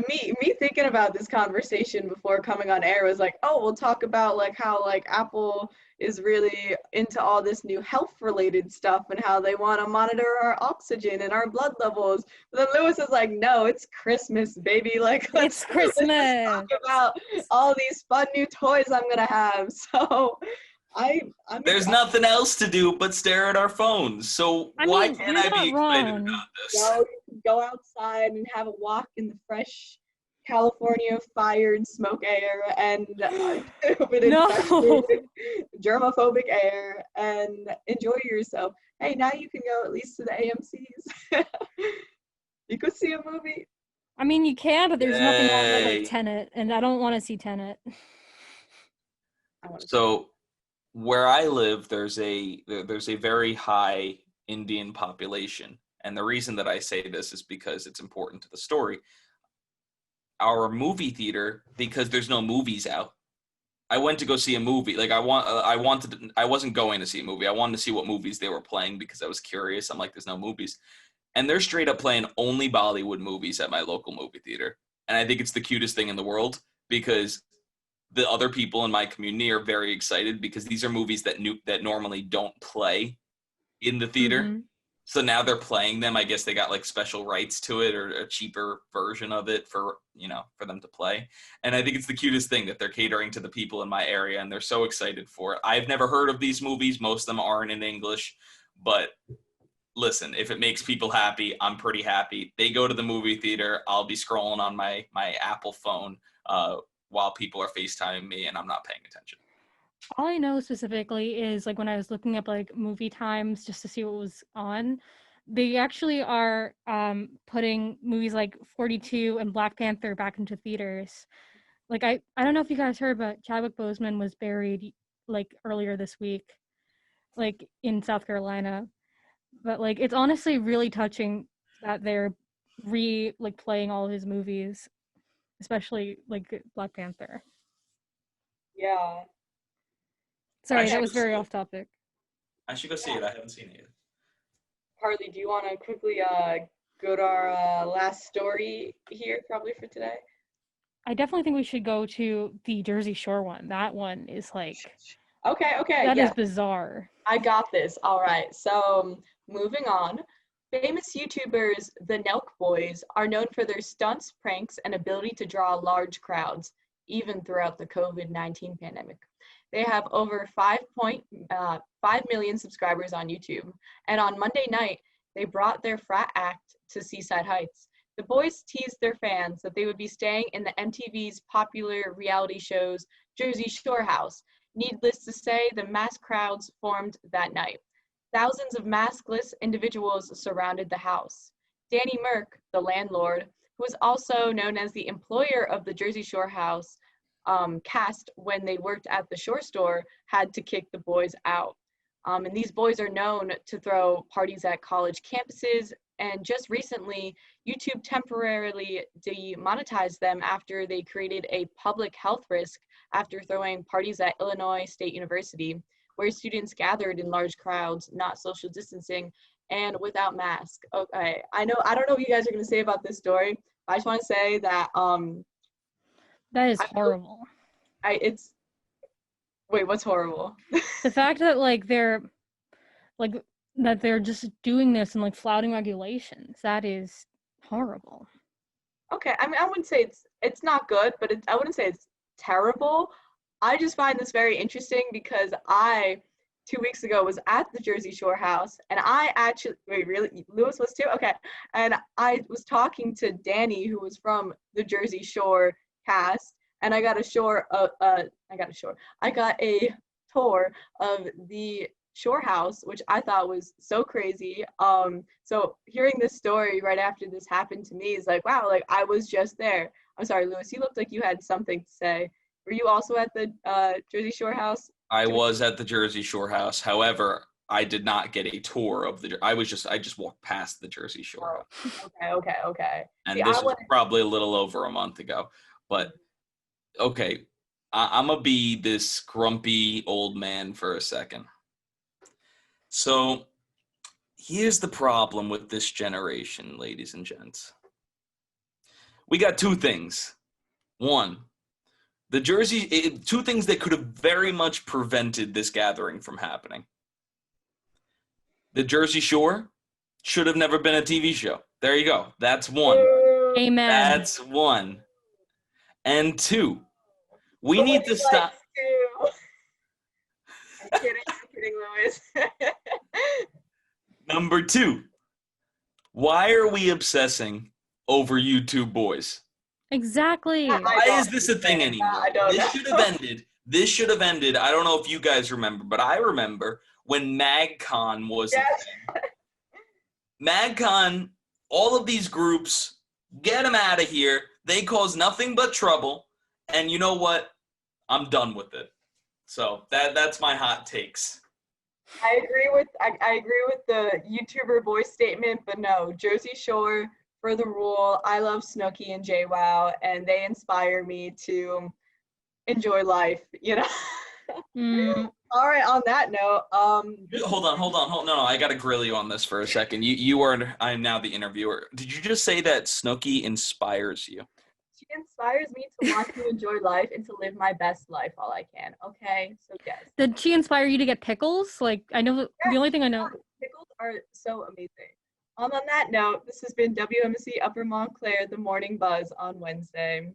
mean, me thinking about this conversation before coming on air was like, oh, we'll talk about like how like Apple is really into all this new health related stuff and how they want to monitor our oxygen and our blood levels. But then Lewis is like, no, it's Christmas, baby. Like, it's Christmas. Let's talk about all these fun new toys I'm gonna have. So there's nothing else to do but stare at our phones. So why can't I be excited about this? Go outside and have a walk in the fresh California fired smoke air and germophobic air and enjoy yourself. Hey, now you can go at least to the AMCs. You could see a movie. I mean, you can, but there's nothing wrong with like Tenet, and I don't want to see Tenet. So where I live, there's a very high Indian population. And the reason that I say this is because it's important to the story. our movie theater because there's no movies out. I went to go see a movie. Like I wasn't going to see a movie. I wanted to see what movies they were playing because I was curious. I'm like, there's no movies. And they're straight up playing only Bollywood movies at my local movie theater. And I think it's the cutest thing in the world because the other people in my community are very excited because these are movies that normally don't play in the theater. Mhm. So now they're playing them. I guess they got like special rights to it or a cheaper version of it for them to play. And I think it's the cutest thing that they're catering to the people in my area and they're so excited for it. I've never heard of these movies. Most of them aren't in English, but listen, if it makes people happy, I'm pretty happy. They go to the movie theater. I'll be scrolling on my Apple phone while people are FaceTiming me and I'm not paying attention. All I know specifically is like when I was looking up like movie times just to see what was on, they actually are putting movies like 42 and Black Panther back into theaters. Like I don't know if you guys heard, but Chadwick Boseman was buried like earlier this week, like in South Carolina. But like it's honestly really touching that they're playing all of his movies, especially like Black Panther. Yeah. Sorry, should that was go see very it. off topic. I should go see it. I haven't seen it yet. Carly, do you want to quickly go to our last story here, probably for today? I definitely think we should go to the Jersey Shore one. That one is like Okay, that is yes. bizarre. I got this. All right. So moving on. Famous YouTubers, the Nelk Boys, are known for their stunts, pranks, and ability to draw large crowds, even throughout the COVID-19 pandemic. They have over 5 million subscribers on YouTube. And on Monday night, they brought their frat act to Seaside Heights. The boys teased their fans that they would be staying in the MTV's popular reality show's Jersey Shore house. Needless to say, the mass crowds formed that night. Thousands of maskless individuals surrounded the house. Danny Merck, the landlord, who was also known as the employer of the Jersey Shore house cast when they worked at the Shore store, had to kick the boys out. And these boys are known to throw parties at college campuses. And just recently, YouTube temporarily demonetized them after they created a public health risk after throwing parties at Illinois State University, where students gathered in large crowds, not social distancing, and without masks. Okay, I don't know what you guys are going to say about this story. But I just want to say that That is horrible. Wait, what's horrible? The fact that like they're just doing this and like flouting regulations, that is horrible. Okay, I mean, I wouldn't say it's not good, but I wouldn't say it's terrible. I just find this very interesting because I 2 weeks ago was at the Jersey Shore house, and I actually really Lewis was too. Okay, and I was talking to Danny, who was from the Jersey Shore cast, and I got a tour of the Shore house, which I thought was so crazy. So hearing this story right after this happened to me is like, wow, like I was just there. I'm sorry, Lewis, you looked like you had something to say. Were you also at the Jersey Shore house? I was at the Jersey Shore house. However, I did not get a tour of I just walked past the Jersey Shore house. Okay. And this was probably a little over a month ago. But okay, I'm gonna be this grumpy old man for a second. So here's the problem with this generation, ladies and gents. We got two things. One, two things that could have very much prevented this gathering from happening. The Jersey Shore should have never been a TV show. There you go. That's one. Amen. That's one. And two, we need to stop. I'm kidding, Lewis. Number two, why are we obsessing over YouTube boys? Exactly. Why is this a thing anymore? This should have ended. I don't know if you guys remember, but I remember when MagCon was a thing. MagCon, all of these groups, get them out of here. They cause nothing but trouble. And you know what? I'm done with it. So that's my hot takes. I agree with the YouTuber boy statement, but no, Jersey Shore for the rule. I love Snooki and JWoww, and they inspire me to enjoy life, you know? Mm, All right, on that note, Hold on. No, I gotta grill you on this for a second. I'm now the interviewer. Did you just say that Snooki inspires you? she inspires me to want to enjoy life and to live my best life while I can. Okay, so yes. did she inspire you to get pickles? Like, I know the only thing I know. Pickles are so amazing. On that note, this has been WMSC Upper Montclair, the Morning Buzz on Wednesday.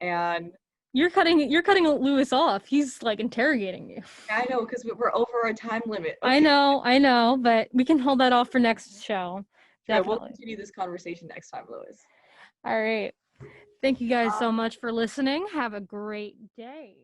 And You're cutting Lewis off. He's like interrogating you. I know, because we're over our time limit. I know, but we can hold that off for next show. Yeah, we'll Definitely. continue this conversation next time, Lewis. All right. Thank you guys so much for listening. Have a great day.